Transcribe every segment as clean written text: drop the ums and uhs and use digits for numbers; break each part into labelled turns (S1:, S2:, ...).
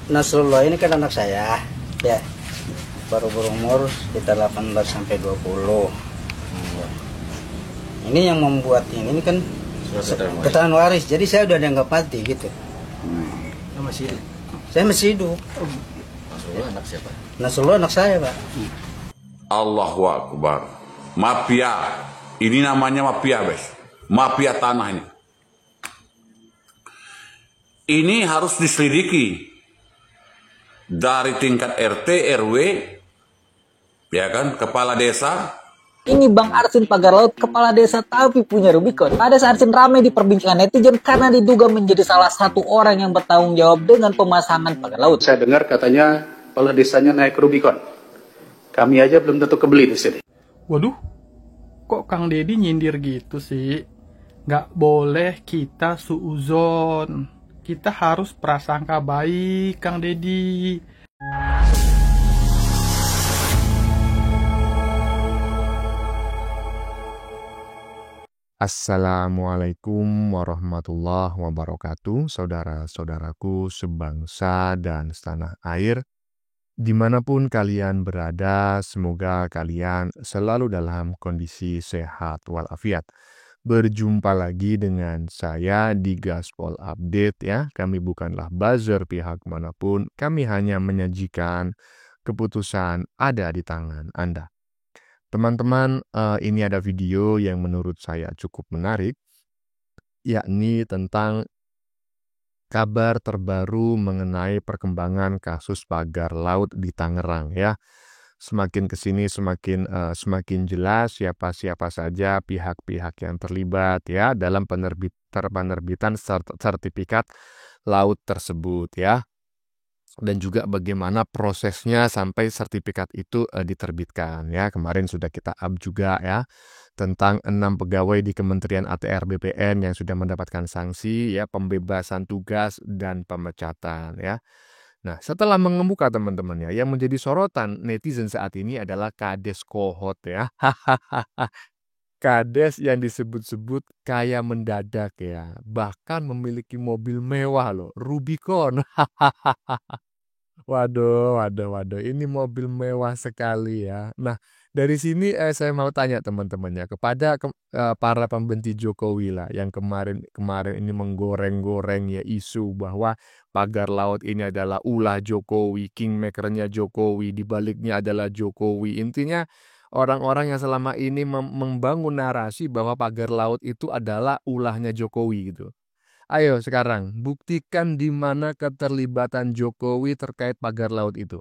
S1: Nasrullah ini kan anak saya, ya baru berumur sekitar 18 sampai 20. Ini yang membuat ini kan keterangan waris. Jadi saya udah dianggap mati gitu.
S2: Masih hidup.
S1: Saya masih hidup.
S2: Nasrullah anak siapa?
S1: Nasrullah anak saya, Pak.
S3: Allahu Akbar. Mafia. Ini namanya mafia, guys. Mafia tanah ini. Ini harus diselidiki dari tingkat RT, RW, ya kan, kepala desa.
S4: Ini Bang Arsin Pagar Laut, kepala desa tapi punya Rubicon. Pada saat Arsin ramai diperbincangkan netizen karena diduga menjadi salah satu orang yang bertanggung jawab dengan pemasangan pagar laut.
S5: Saya dengar katanya kepala desanya naik Rubicon. Kami aja belum tentu kebeli di sini.
S6: Waduh, kok Kang Deddy nyindir gitu sih? Nggak boleh kita suuzon. Kita harus prasangka baik, Kang Deddy.
S7: Assalamualaikum warahmatullahi wabarakatuh, saudara-saudaraku sebangsa dan setanah air. Dimanapun kalian berada, semoga kalian selalu dalam kondisi sehat walafiat. Berjumpa lagi dengan saya di Gaspol Update ya. Kami bukanlah buzzer pihak manapun, kami hanya menyajikan keputusan ada di tangan Anda. Teman-teman, ini ada video yang menurut saya cukup menarik, yakni tentang kabar terbaru mengenai perkembangan kasus pagar laut di Tangerang ya. Semakin kesini semakin jelas siapa-siapa saja pihak-pihak yang terlibat ya dalam penerbitan sertifikat laut tersebut ya. Dan juga bagaimana prosesnya sampai sertifikat itu diterbitkan ya. Kemarin sudah kita up juga ya tentang 6 pegawai di Kementerian ATR BPN yang sudah mendapatkan sanksi ya, pembebasan tugas dan pemecatan ya. Nah, setelah mengemuka teman-teman ya, yang menjadi sorotan netizen saat ini adalah Kades Kohot ya. Kades yang disebut-sebut kaya mendadak ya, bahkan memiliki mobil mewah loh, Rubicon. Waduh, ini mobil mewah sekali ya. Nah, dari sini saya mau tanya teman-temannya kepada para pembenci Jokowi lah yang kemarin ini menggoreng-goreng ya isu bahwa pagar laut ini adalah ulah Jokowi, kingmakernya Jokowi, dibaliknya adalah Jokowi. Intinya orang-orang yang selama ini membangun narasi bahwa pagar laut itu adalah ulahnya Jokowi gitu. Ayo sekarang buktikan di mana keterlibatan Jokowi terkait pagar laut itu.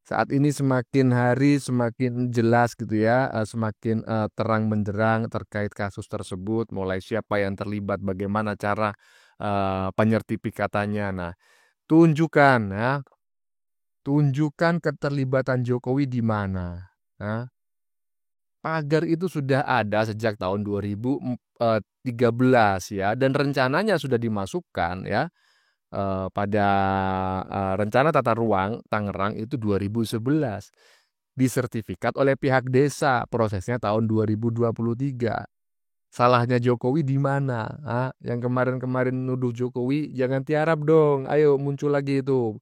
S7: Saat ini semakin hari semakin jelas gitu ya, semakin terang benderang terkait kasus tersebut, mulai siapa yang terlibat, bagaimana cara penyertifikatannya. Nah, tunjukkan keterlibatan Jokowi di mana. Pagar itu sudah ada sejak tahun 2013 ya, dan rencananya sudah dimasukkan ya pada rencana tata ruang Tangerang itu 2011. Disertifikat oleh pihak desa, prosesnya tahun 2023. Salahnya Jokowi di mana? Yang kemarin nuduh Jokowi jangan tiarap dong. Ayo muncul lagi itu.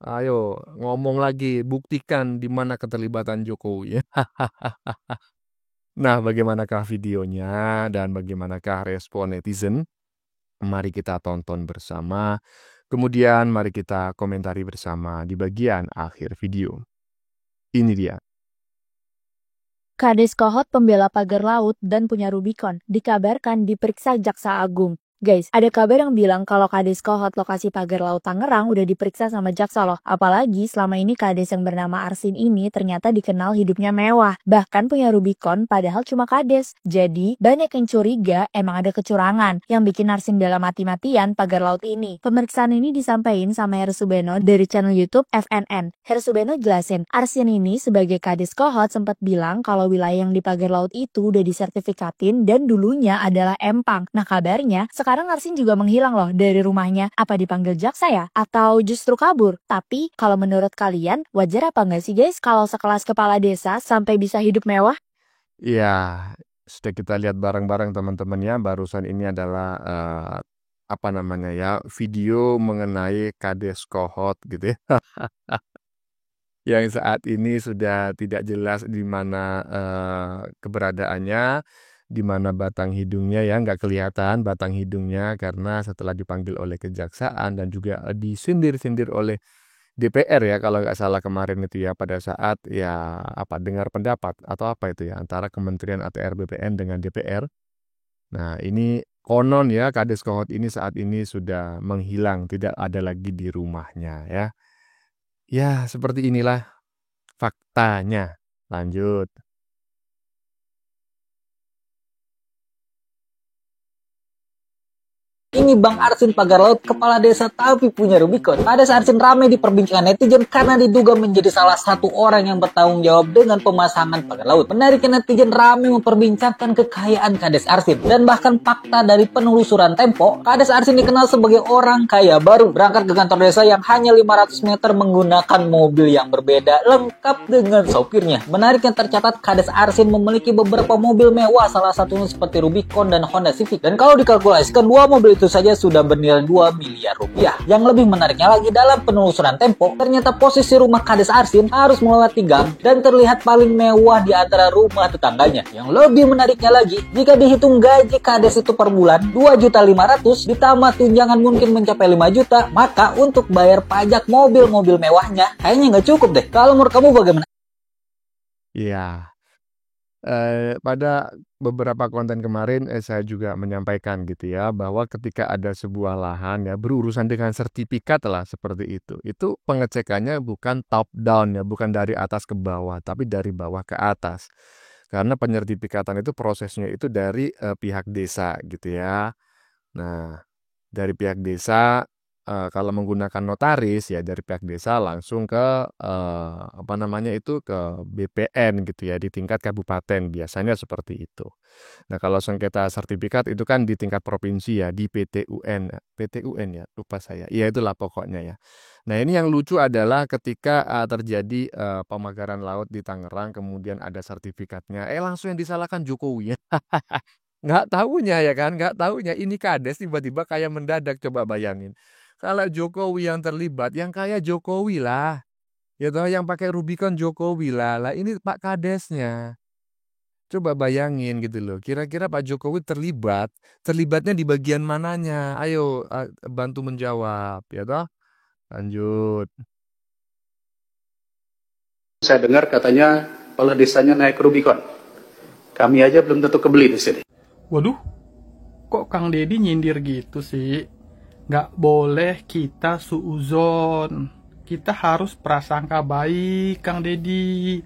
S7: Ayo ngomong lagi, buktikan di mana keterlibatan Jokowi ya. Nah, bagaimanakah videonya dan bagaimanakah respon netizen? Mari kita tonton bersama, kemudian mari kita komentari bersama di bagian akhir video. Ini dia.
S8: Kades Kohot pembela pagar laut dan punya Rubicon dikabarkan diperiksa Jaksa Agung. Guys, ada kabar yang bilang kalau Kades Kohot lokasi pagar laut Tangerang udah diperiksa sama jaksa loh. Apalagi selama ini Kades yang bernama Arsin ini ternyata dikenal hidupnya mewah. Bahkan punya Rubicon padahal cuma Kades. Jadi banyak yang curiga emang ada kecurangan yang bikin Arsin bela mati-matian pagar laut ini. Pemeriksaan ini disampaikan sama Heru Subeno dari channel YouTube FNN. Heru Subeno jelasin, Arsin ini sebagai Kades Kohot sempat bilang kalau wilayah yang di pagar laut itu udah disertifikatin dan dulunya adalah empang. Nah kabarnya sekarang Arsin juga menghilang loh dari rumahnya. Apa dipanggil jaksa ya? Atau justru kabur? Tapi kalau menurut kalian wajar apa nggak sih guys kalau sekelas kepala desa sampai bisa hidup mewah?
S7: Ya, sudah kita lihat bareng-bareng teman-teman ya. Barusan ini adalah apa namanya ya, video mengenai Kades Kohot gitu ya. Yang saat ini sudah tidak jelas di mana keberadaannya, di mana batang hidungnya ya, nggak kelihatan batang hidungnya karena setelah dipanggil oleh kejaksaan dan juga disindir-sindir oleh DPR ya kalau nggak salah kemarin itu ya pada saat ya apa dengar pendapat atau apa itu ya antara Kementerian ATR BPN dengan DPR. Nah ini konon ya Kades Kohot ini saat ini sudah menghilang, tidak ada lagi di rumahnya ya. Ya seperti inilah faktanya. Lanjut.
S4: Ini Bang Arsin Pagar Laut, kepala desa tapi punya Rubicon. Kades Arsin ramai di perbincangan netizen karena diduga menjadi salah satu orang yang bertanggung jawab dengan pemasangan pagar laut. Menariknya netizen ramai memperbincangkan kekayaan Kades Arsin. Dan bahkan fakta dari penelusuran Tempo, Kades Arsin dikenal sebagai orang kaya baru. Berangkat ke kantor desa yang hanya 500 meter menggunakan mobil yang berbeda, lengkap dengan sopirnya. Menariknya tercatat Kades Arsin memiliki beberapa mobil mewah, salah satunya seperti Rubicon dan Honda Civic. Dan kalau dikalkulasikan, dua mobil itu saja sudah bernilai 2 miliar rupiah. Yang lebih menariknya lagi, dalam penelusuran Tempo, ternyata posisi rumah Kades Arsin harus melewati gang dan terlihat paling mewah di antara rumah tetangganya. Yang lebih menariknya lagi, jika dihitung gaji Kades itu per bulan 2.500.000 ditambah tunjangan mungkin mencapai 5 juta, maka untuk bayar pajak mobil-mobil mewahnya kayaknya nggak cukup deh. Kalau menurut kamu bagaimana?
S7: Ya, pada beberapa konten kemarin saya juga menyampaikan gitu ya bahwa ketika ada sebuah lahan ya berurusan dengan sertifikat lah seperti itu pengecekannya bukan top down ya, bukan dari atas ke bawah tapi dari bawah ke atas. Karena penyertifikatan itu prosesnya itu dari pihak desa gitu ya. Nah, dari pihak desa kalau menggunakan notaris ya dari pihak desa langsung ke apa namanya itu ke BPN gitu ya di tingkat kabupaten biasanya seperti itu. Nah, kalau sengketa sertifikat itu kan di tingkat provinsi ya di PTUN ya lupa saya. Ya itulah pokoknya ya. Nah, ini yang lucu adalah ketika terjadi pemagaran laut di Tangerang kemudian ada sertifikatnya langsung yang disalahkan Jokowi ya. Nggak tahunya ya kan, nggak tahunya ini Kades tiba-tiba kayak mendadak coba bayangin. Kalau Jokowi yang terlibat, yang kaya Jokowi lah. Ya toh yang pakai Rubicon Jokowi lah. Lah ini Pak Kadesnya. Coba bayangin gitu loh. Kira-kira Pak Jokowi terlibat, terlibatnya di bagian mananya? Ayo bantu menjawab ya toh. Lanjut.
S5: Saya dengar katanya kepala desanya naik Rubicon. Kami aja belum tentu kebeli di sini.
S6: Waduh, kok Kang Deddy nyindir gitu sih? Nggak boleh kita suuzon. Kita harus prasangka baik, Kang Deddy.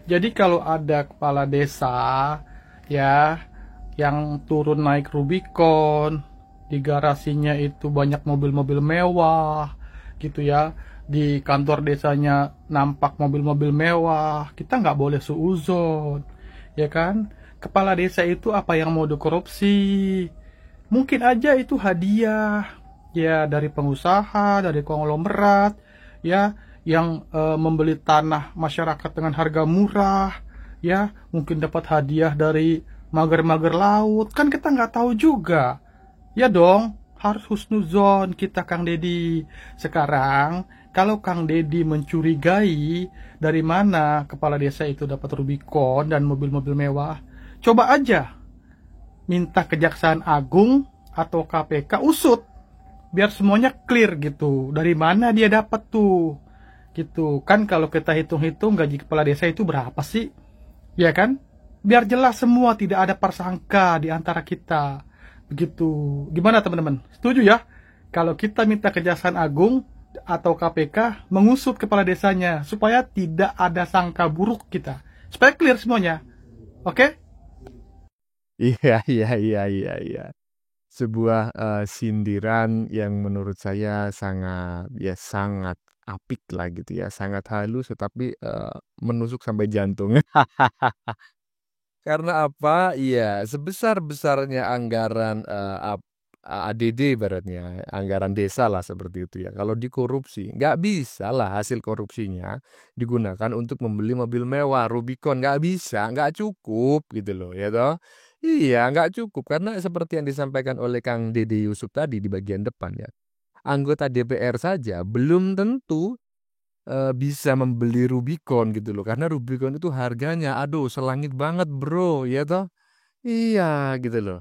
S6: Jadi kalau ada kepala desa ya yang turun naik Rubicon, di garasinya itu banyak mobil-mobil mewah gitu ya, di kantor desanya nampak mobil-mobil mewah, kita nggak boleh suuzon, ya kan? Kepala desa itu apa yang mau dikorupsi? Mungkin aja itu hadiah ya dari pengusaha, dari konglomerat ya yang membeli tanah masyarakat dengan harga murah ya, mungkin dapat hadiah dari mager-mager laut, kan kita nggak tahu juga ya dong. Harus husnuzon kita, Kang Deddy. Sekarang kalau Kang Deddy mencurigai dari mana kepala desa itu dapat Rubicon dan mobil-mobil mewah, coba aja minta Kejaksaan Agung atau KPK usut biar semuanya clear gitu. Dari mana dia dapat tuh? Gitu. Kan kalau kita hitung-hitung gaji kepala desa itu berapa sih? Ya kan? Biar jelas semua, tidak ada persangka di antara kita. Begitu. Gimana teman-teman? Setuju ya? Kalau kita minta Kejaksaan Agung atau KPK mengusut kepala desanya supaya tidak ada sangka buruk kita. Supaya clear semuanya. Oke?
S7: Iya. Sebuah sindiran yang menurut saya sangat apik lah gitu ya, sangat halus tetapi menusuk sampai jantung. Karena apa? Iya, sebesar-besarnya anggaran ADD ibaratnya, anggaran desa lah seperti itu ya. Kalau dikorupsi, nggak bisa lah hasil korupsinya digunakan untuk membeli mobil mewah, Rubicon, nggak bisa, nggak cukup gitu loh ya toh. Iya, nggak cukup karena seperti yang disampaikan oleh Kang Dede Yusuf tadi di bagian depan ya. Anggota DPR saja belum tentu bisa membeli Rubicon gitu loh. Karena Rubicon itu harganya aduh selangit banget, Bro, ya toh? Iya, gitu loh.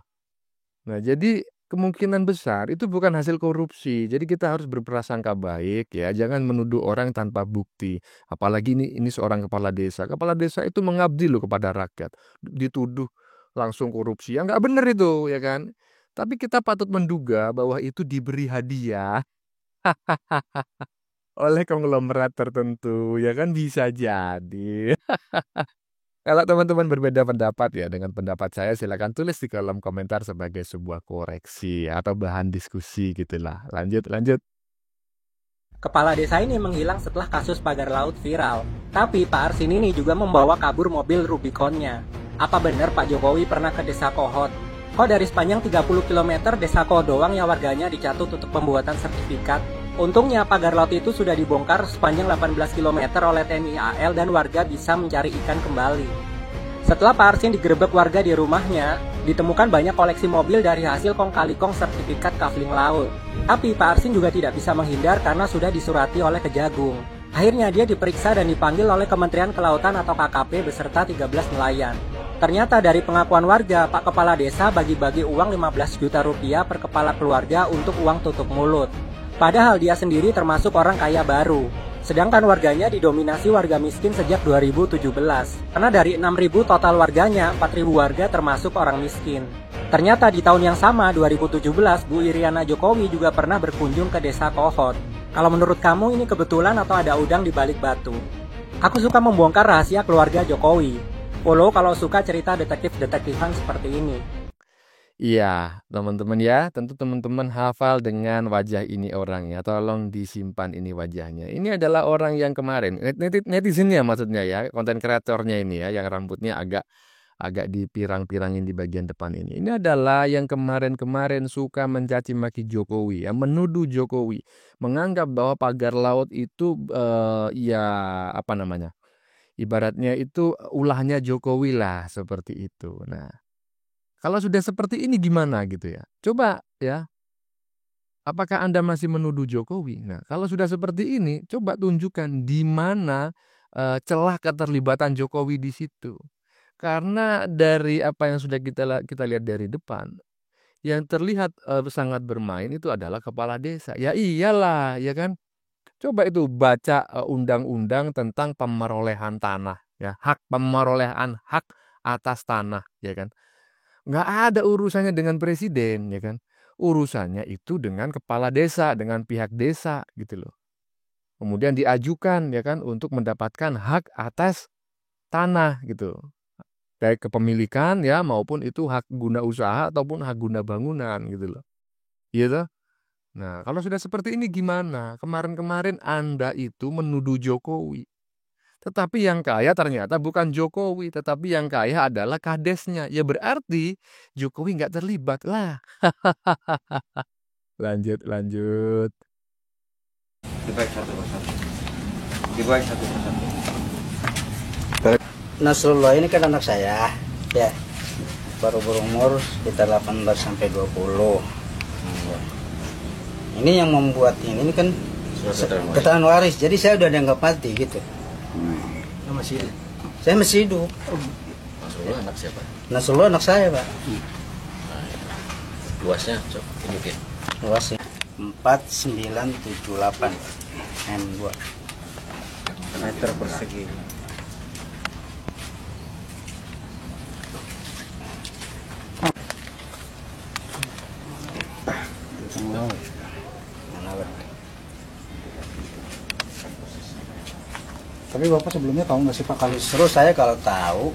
S7: Nah, jadi kemungkinan besar itu bukan hasil korupsi. Jadi kita harus berprasangka baik ya, jangan menuduh orang tanpa bukti. Apalagi ini seorang kepala desa. Kepala desa itu mengabdi loh kepada rakyat. Dituduh langsung korupsi. Ya nggak benar itu, ya kan? Tapi kita patut menduga bahwa itu diberi hadiah oleh konglomerat tertentu, ya kan bisa jadi. Kalau teman-teman berbeda pendapat ya dengan pendapat saya, silakan tulis di kolom komentar sebagai sebuah koreksi atau bahan diskusi gitulah. Lanjut.
S9: Kepala desa ini menghilang setelah kasus pagar laut viral. Tapi Pak Arsin ini juga membawa kabur mobil Rubiconnya. Apa benar Pak Jokowi pernah ke desa Kohot? Kok dari sepanjang 30 km desa Kohot doang yang warganya dicatut untuk pembuatan sertifikat? Untungnya pagar laut itu sudah dibongkar sepanjang 18 km oleh TNI AL dan warga bisa mencari ikan kembali. Setelah Pak Arsin digerebek warga di rumahnya, ditemukan banyak koleksi mobil dari hasil kong kali kong sertifikat kafling laut. Tapi Pak Arsin juga tidak bisa menghindar karena sudah disurati oleh Kejagung. Akhirnya dia diperiksa dan dipanggil oleh Kementerian Kelautan atau KKP beserta 13 nelayan. Ternyata dari pengakuan warga, Pak Kepala Desa bagi-bagi uang 15 juta rupiah per kepala keluarga untuk uang tutup mulut. Padahal dia sendiri termasuk orang kaya baru. Sedangkan warganya didominasi warga miskin sejak 2017. Karena dari 6.000 total warganya, 4.000 warga termasuk orang miskin. Ternyata di tahun yang sama, 2017, Bu Iriana Jokowi juga pernah berkunjung ke desa Kohot. Kalau menurut kamu ini kebetulan atau ada udang di balik batu? Aku suka membongkar rahasia keluarga Jokowi. Follow kalau suka cerita detektif-detektifan seperti ini.
S7: Iya, teman-teman ya, tentu teman-teman hafal dengan wajah ini orangnya. Tolong disimpan ini wajahnya. Ini adalah orang yang kemarin, netizennya maksudnya ya, konten kreatornya ini ya, yang rambutnya agak dipirang-pirangin di bagian depan ini. Ini adalah yang kemarin-kemarin suka mencaci maki Jokowi, ya, menuduh Jokowi, menganggap bahwa pagar laut itu ya apa namanya, ibaratnya itu ulahnya Jokowi lah seperti itu. Nah, kalau sudah seperti ini gimana gitu ya? Coba ya, apakah Anda masih menuduh Jokowi? Nah, kalau sudah seperti ini, coba tunjukkan di mana celah keterlibatan Jokowi di situ. Karena dari apa yang sudah kita lihat dari depan, yang terlihat sangat bermain itu adalah kepala desa. Ya iyalah, ya kan? Coba itu baca undang-undang tentang pemerolehan tanah, ya, hak pemerolehan hak atas tanah, ya kan? Nggak ada urusannya dengan presiden, ya kan? Urusannya itu dengan kepala desa, dengan pihak desa gitu loh. Kemudian diajukan ya kan untuk mendapatkan hak atas tanah gitu. Baik kepemilikan ya maupun itu hak guna usaha ataupun hak guna bangunan gitu loh. Gitu. Nah, kalau sudah seperti ini gimana? Kemarin-kemarin Anda itu menuduh Jokowi. Tetapi yang kaya ternyata bukan Jokowi, tetapi yang kaya adalah kadesnya. Ya berarti Jokowi nggak terlibat lah. Lanjut.
S2: Dibaik satu persatu. Dibaik satu persatu.
S1: Nasrullah ini kan anak saya, ya, baru berumur sekitar 18 sampai 20. Ini yang membuat ini kan keterangan waris, jadi saya udah dianggap mati gitu.
S2: Masih hidup.
S1: Saya masih hidup.
S2: Nasrullah anak siapa?
S1: Nasrullah anak saya, Pak.
S2: Luasnya cok tunjukin.
S1: Luasnya 4978 M2 meter persegi.
S10: Tapi Bapak sebelumnya tahu nggak sih Pak kalau
S1: Terus saya kalau tahu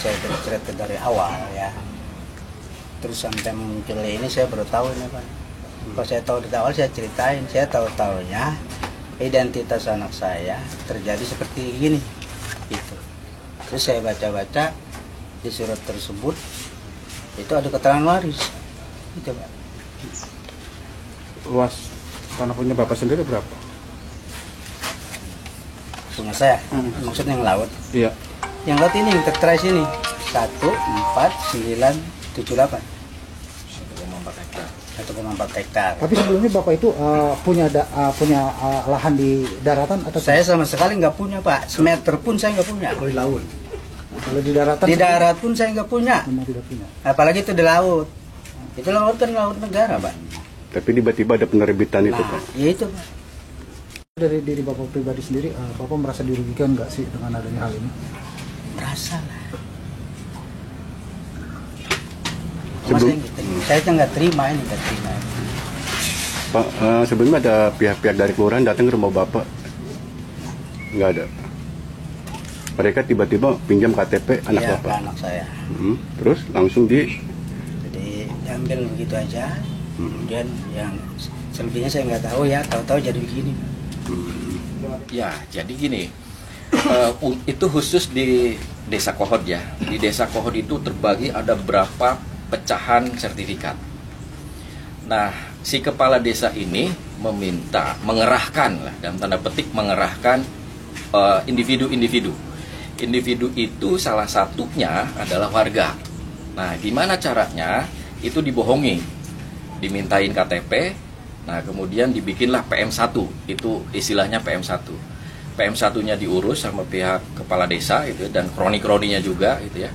S1: saya cerita dari awal ya. Terus sampai muncul ini saya baru tahu ini Pak. Kalau saya tahu dari awal saya ceritain, saya tahu-tahunya identitas anak saya terjadi seperti gini. Gitu. Terus saya baca-baca di surat tersebut itu ada keterangan waris. Gitu Pak.
S10: luas tanah punya Bapak sendiri berapa?
S1: Punya saya, maksudnya yang laut.
S10: Iya.
S1: Yang laut ini, yang tertera sini, 14978. 1,4 hektar.
S10: Tapi sebelumnya Bapak itu punya lahan di daratan atau
S1: Saya sama sekali nggak punya, Pak. Semeter pun saya nggak punya.
S10: di laut? Kalau di daratan?
S1: Di darat pun saya nggak punya.
S10: Memang tidak punya.
S1: Apalagi itu di laut. Itu laut kan laut negara, Pak.
S11: Tapi tiba-tiba ada penerbitan itu, Pak.
S1: Ya itu, Pak.
S10: Dari diri Bapak pribadi sendiri, Bapak merasa dirugikan nggak sih dengan adanya hal ini?
S1: Merasa lah. Saya nggak terima ini, nggak terima.
S11: Pak, sebelumnya ada pihak-pihak dari kelurahan datang ke rumah Bapak? Nggak ada. Mereka tiba-tiba pinjam KTP anak
S1: Ya,
S11: Bapak?
S1: anak saya.
S11: Terus langsung
S1: Jadi diambil begitu aja. Kemudian yang selebihnya saya nggak tahu ya, tahu-tahu jadi begini.
S12: Ya, jadi gini, itu khusus di Desa Kohod ya. Di Desa Kohod itu terbagi ada berapa pecahan sertifikat. Nah, si kepala desa ini mengerahkan lah, dalam tanda petik mengerahkan individu-individu. Individu itu salah satunya adalah warga. Nah, gimana caranya? Itu dibohongi, dimintain KTP. Nah, kemudian dibikinlah PM1, itu istilahnya PM1. PM1-nya diurus sama pihak kepala desa gitu, dan kroni-kroninya juga gitu ya.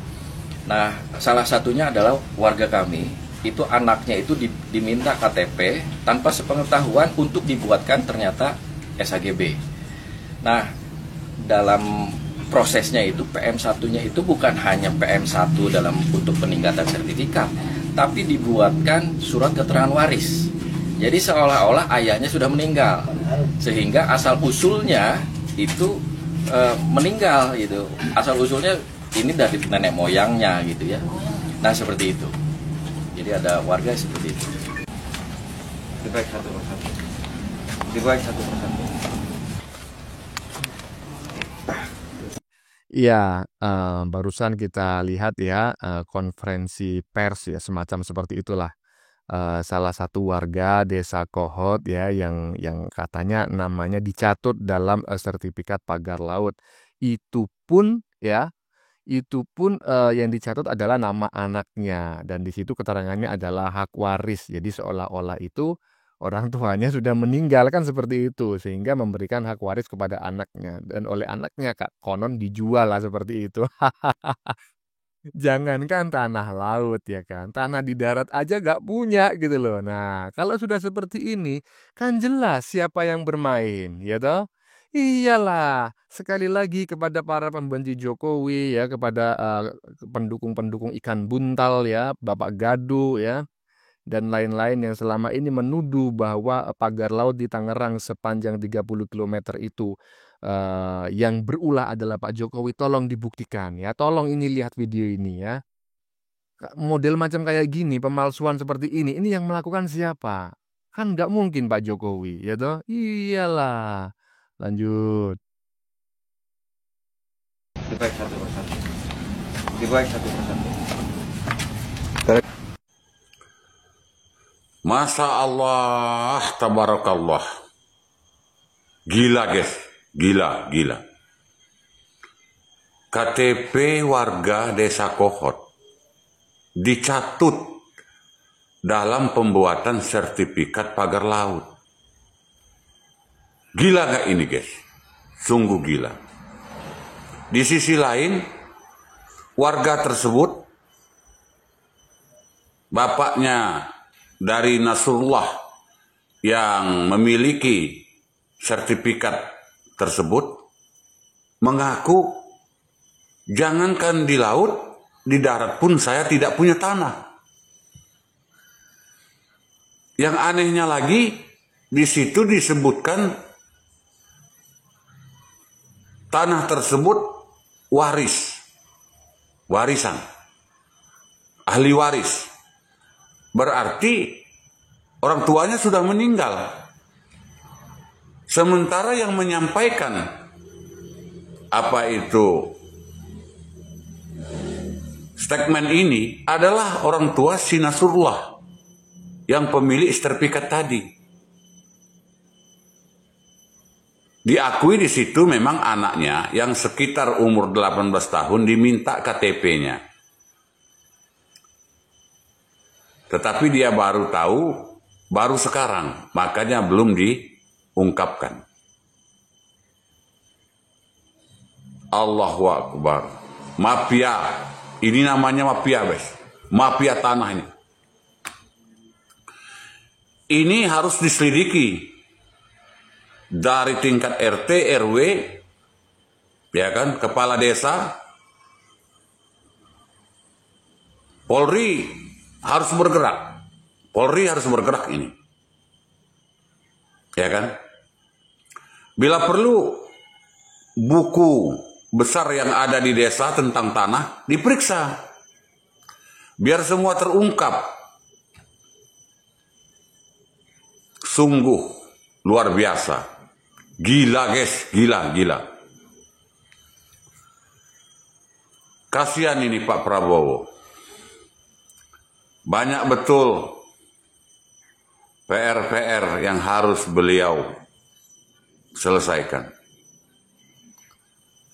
S12: Nah, salah satunya adalah warga kami, itu anaknya itu diminta KTP tanpa sepengetahuan untuk dibuatkan ternyata SHGB. Nah, dalam prosesnya itu PM1-nya itu bukan hanya PM1 dalam untuk peningkatan sertifikat, tapi dibuatkan surat keterangan waris. Jadi seolah-olah ayahnya sudah meninggal, sehingga asal usulnya itu meninggal gitu. Asal usulnya ini dari nenek moyangnya gitu ya. Nah, seperti itu. Jadi ada warga seperti itu.
S2: Dibaik satu persatu. Dibaik satu persatu.
S7: Iya, barusan kita lihat ya konferensi pers ya semacam seperti itulah. Salah satu warga Desa Kohod ya yang katanya namanya dicatut dalam sertifikat pagar laut. Itu pun yang dicatat adalah nama anaknya, dan di situ keterangannya adalah hak waris. Jadi seolah-olah itu orang tuanya sudah meninggal kan seperti itu, sehingga memberikan hak waris kepada anaknya, dan oleh anaknya konon dijual lah seperti itu. Jangankan tanah laut ya kan, tanah di darat aja gak punya gitu loh. Nah, kalau sudah seperti ini kan jelas siapa yang bermain, ya toh? Iyalah, sekali lagi kepada para pembenci Jokowi ya, kepada pendukung-pendukung ikan buntal ya, Bapak Gadu ya, dan lain-lain yang selama ini menuduh bahwa pagar laut di Tangerang sepanjang 30 km itu yang berulah adalah Pak Jokowi. Tolong dibuktikan ya, tolong ini lihat video ini ya. Model macam kayak gini, pemalsuan seperti ini yang melakukan siapa? Kan nggak mungkin Pak Jokowi ya toh? Iyalah. Lanjut.
S2: Dibaik satu persatu. Dibaik satu persatu.
S3: Masya Allah, tabarakallah. Gila guys, gila. KTP warga Desa Kohod dicatut dalam pembuatan sertifikat pagar laut. Gila gak ini guys? Sungguh gila. Di sisi lain, warga tersebut, bapaknya dari Nasrullah yang memiliki sertifikat tersebut, mengaku, jangankan di laut, di darat pun saya tidak punya tanah. Yang anehnya lagi, di situ disebutkan tanah tersebut warisan, ahli waris. Berarti orang tuanya sudah meninggal. Sementara yang menyampaikan apa itu statement ini adalah orang tua si Nasrullah yang pemilik sertifikat tadi. Diakui di situ memang anaknya yang sekitar umur 18 tahun diminta KTP-nya. Tetapi dia baru tahu, baru sekarang, makanya belum diungkapkan. Allahu Akbar. Mafia, ini namanya mafia, guys. Mafia tanah ini. Ini harus diselidiki dari tingkat RT, RW, ya kan, kepala desa. Polri harus bergerak. Polri harus bergerak ini. Ya kan? Bila perlu buku besar yang ada di desa tentang tanah diperiksa. Biar semua terungkap. Sungguh luar biasa. Gila, guys, gila. Kasihan ini Pak Prabowo. Banyak betul PR-PR yang harus beliau selesaikan.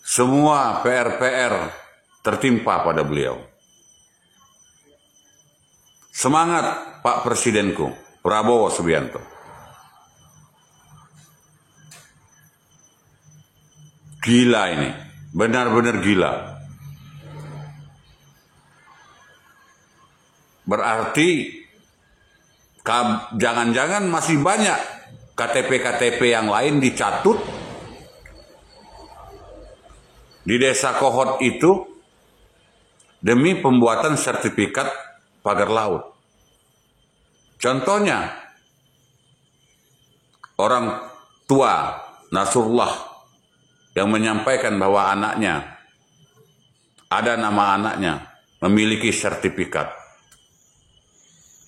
S3: Semua PR-PR tertimpa pada beliau. Semangat Pak Presidenku, Prabowo Subianto. Gila ini, benar-benar gila. Berarti jangan-jangan masih banyak KTP-KTP yang lain dicatut di desa Kohot itu demi pembuatan sertifikat pagar laut. Contohnya, orang tua Nasrullah yang menyampaikan bahwa anaknya, ada nama anaknya, memiliki sertifikat.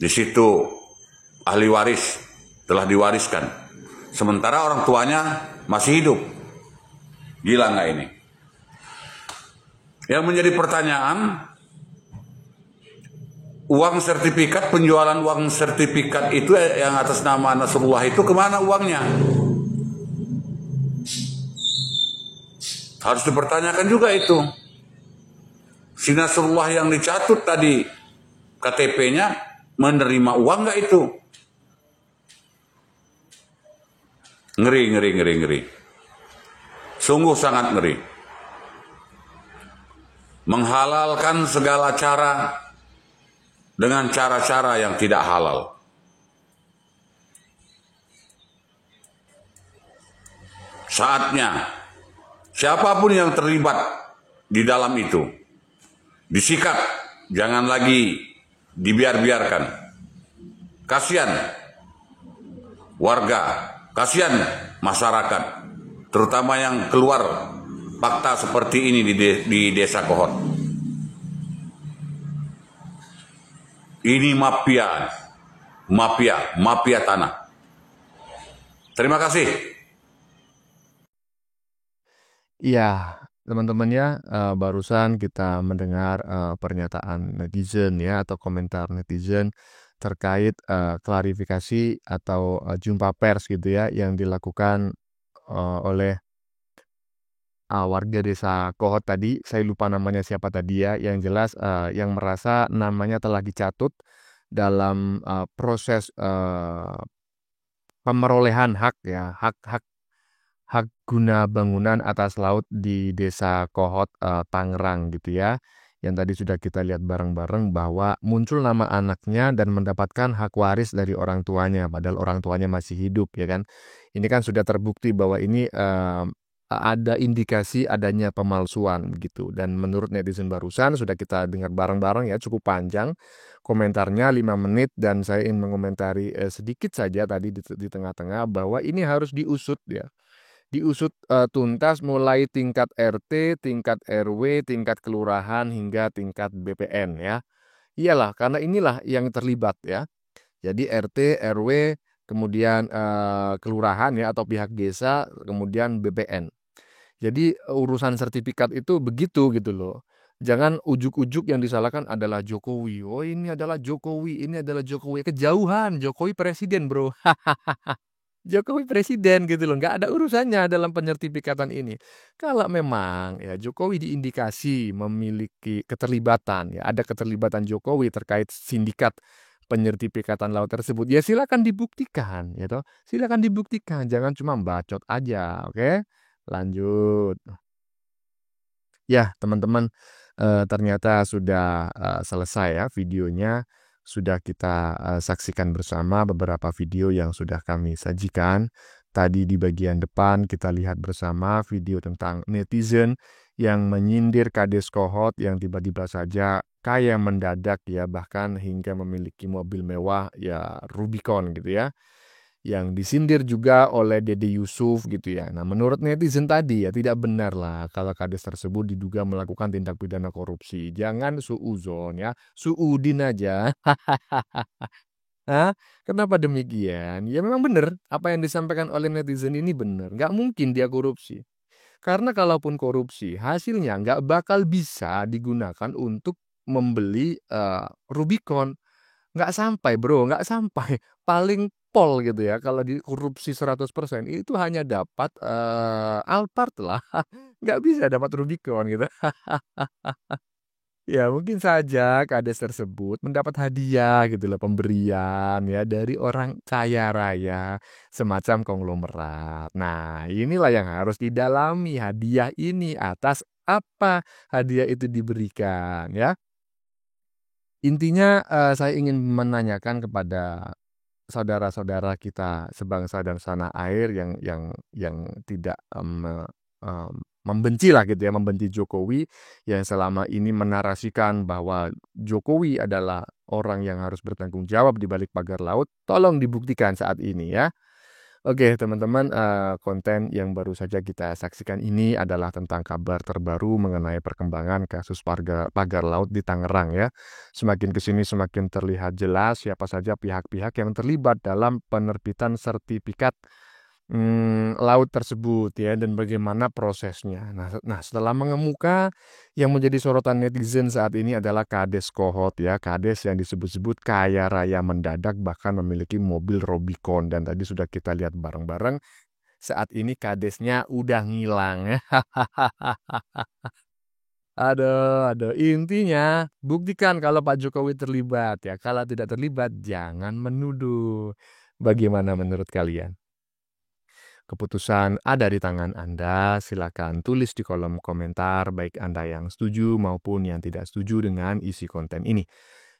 S3: Di situ ahli waris telah diwariskan. Sementara orang tuanya masih hidup. Gila nggak ini? Yang menjadi pertanyaan, uang sertifikat, penjualan uang sertifikat itu yang atas nama Nasrullah itu kemana uangnya? Harus dipertanyakan juga itu. Si Nasrullah yang dicatut tadi KTP-nya menerima uang nggak itu? Ngeri. Sungguh sangat ngeri. Menghalalkan segala cara dengan cara-cara yang tidak halal. Saatnya siapapun yang terlibat di dalam itu disikat, jangan lagi dibiarkan. Kasihan warga, kasihan masyarakat, terutama yang keluar fakta seperti ini di desa Kohot. Ini mafia tanah. Terima kasih.
S7: Iya, teman-teman ya, barusan kita mendengar pernyataan netizen ya, atau komentar netizen terkait klarifikasi atau jumpa pers gitu ya, yang dilakukan oleh warga desa Kohot tadi. Saya lupa namanya siapa tadi ya, yang jelas yang merasa namanya telah dicatut dalam proses pemerolehan hak ya, hak guna bangunan atas laut di desa Kohot, Tangerang gitu ya. Yang tadi sudah kita lihat bareng-bareng bahwa muncul nama anaknya dan mendapatkan hak waris dari orang tuanya, padahal orang tuanya masih hidup ya kan. Ini kan sudah terbukti bahwa ini ada indikasi adanya pemalsuan gitu. Dan menurut netizen barusan sudah kita dengar bareng-bareng ya, cukup panjang komentarnya 5 menit, dan saya ingin mengomentari sedikit saja tadi di tengah-tengah bahwa ini harus diusut ya. Diusut tuntas mulai tingkat RT, tingkat RW, tingkat kelurahan hingga tingkat BPN ya. Iyalah, karena inilah yang terlibat ya. Jadi RT, RW, kemudian kelurahan ya atau pihak desa, kemudian BPN. Jadi urusan sertifikat itu begitu gitu loh. Jangan ujuk-ujuk yang disalahkan adalah Jokowi. Oh ini adalah Jokowi, ini adalah Jokowi. Kejauhan, Jokowi presiden bro. Jokowi presiden gitu loh, nggak ada urusannya dalam penyertifikatan ini. Kalau memang ya Jokowi diindikasi memiliki keterlibatan ya, ada keterlibatan Jokowi terkait sindikat penyertifikatan laut tersebut, ya silakan dibuktikan, ya toh. Silakan dibuktikan, jangan cuma bacot aja, oke? Lanjut. Ya, teman-teman, ternyata sudah selesai ya videonya. Sudah kita saksikan bersama beberapa video yang sudah kami sajikan. Tadi di bagian depan kita lihat bersama video tentang netizen yang menyindir Kades Kohot yang tiba-tiba saja kaya mendadak ya, bahkan hingga memiliki mobil mewah ya Rubicon gitu ya. Yang disindir juga oleh Dede Yusuf gitu ya. Nah, menurut netizen tadi ya tidak benar lah kalau Kades tersebut diduga melakukan tindak pidana korupsi. Jangan suuzon ya, suudin aja. Hah? Kenapa demikian? Ya memang benar, apa yang disampaikan oleh netizen ini benar. Nggak mungkin dia korupsi. Karena kalaupun korupsi, hasilnya nggak bakal bisa digunakan untuk membeli Rubicon. Nggak sampai bro, nggak sampai. Paling pol gitu ya, kalau di korupsi 100% itu hanya dapat Alphard lah. Nggak bisa dapat Rubicon gitu. Ya mungkin saja Kades tersebut mendapat hadiah gitu loh, pemberian ya dari orang kaya raya semacam konglomerat. Nah inilah yang harus didalami, hadiah ini atas apa hadiah itu diberikan ya. Intinya saya ingin menanyakan kepada saudara-saudara kita sebangsa dan setanah air yang tidak membenci lah gitu ya, membenci Jokowi yang selama ini menarasikan bahwa Jokowi adalah orang yang harus bertanggung jawab di balik pagar laut. Tolong dibuktikan saat ini ya. Oke teman-teman, konten yang baru saja kita saksikan ini adalah tentang kabar terbaru mengenai perkembangan kasus pagar laut di Tangerang ya. Semakin kesini semakin terlihat jelas siapa saja pihak-pihak yang terlibat dalam penerbitan sertifikat laut tersebut ya, dan bagaimana prosesnya. Nah setelah mengemuka, yang menjadi sorotan netizen saat ini adalah Kades Kohot ya. Kades yang disebut-sebut kaya raya mendadak bahkan memiliki mobil Rubicon, dan tadi sudah kita lihat bareng-bareng. Saat ini Kadesnya udah ngilang ya. Aduh, intinya buktikan kalau Pak Jokowi terlibat ya. Kalau tidak terlibat jangan menuduh. Bagaimana menurut kalian? Keputusan ada di tangan Anda, silakan tulis di kolom komentar baik Anda yang setuju maupun yang tidak setuju dengan isi konten ini.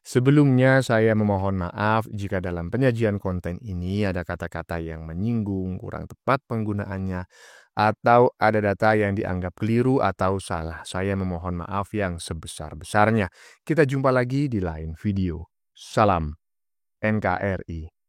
S7: Sebelumnya saya memohon maaf jika dalam penyajian konten ini ada kata-kata yang menyinggung, kurang tepat penggunaannya, atau ada data yang dianggap keliru atau salah. Saya memohon maaf yang sebesar-besarnya. Kita jumpa lagi di lain video. Salam NKRI.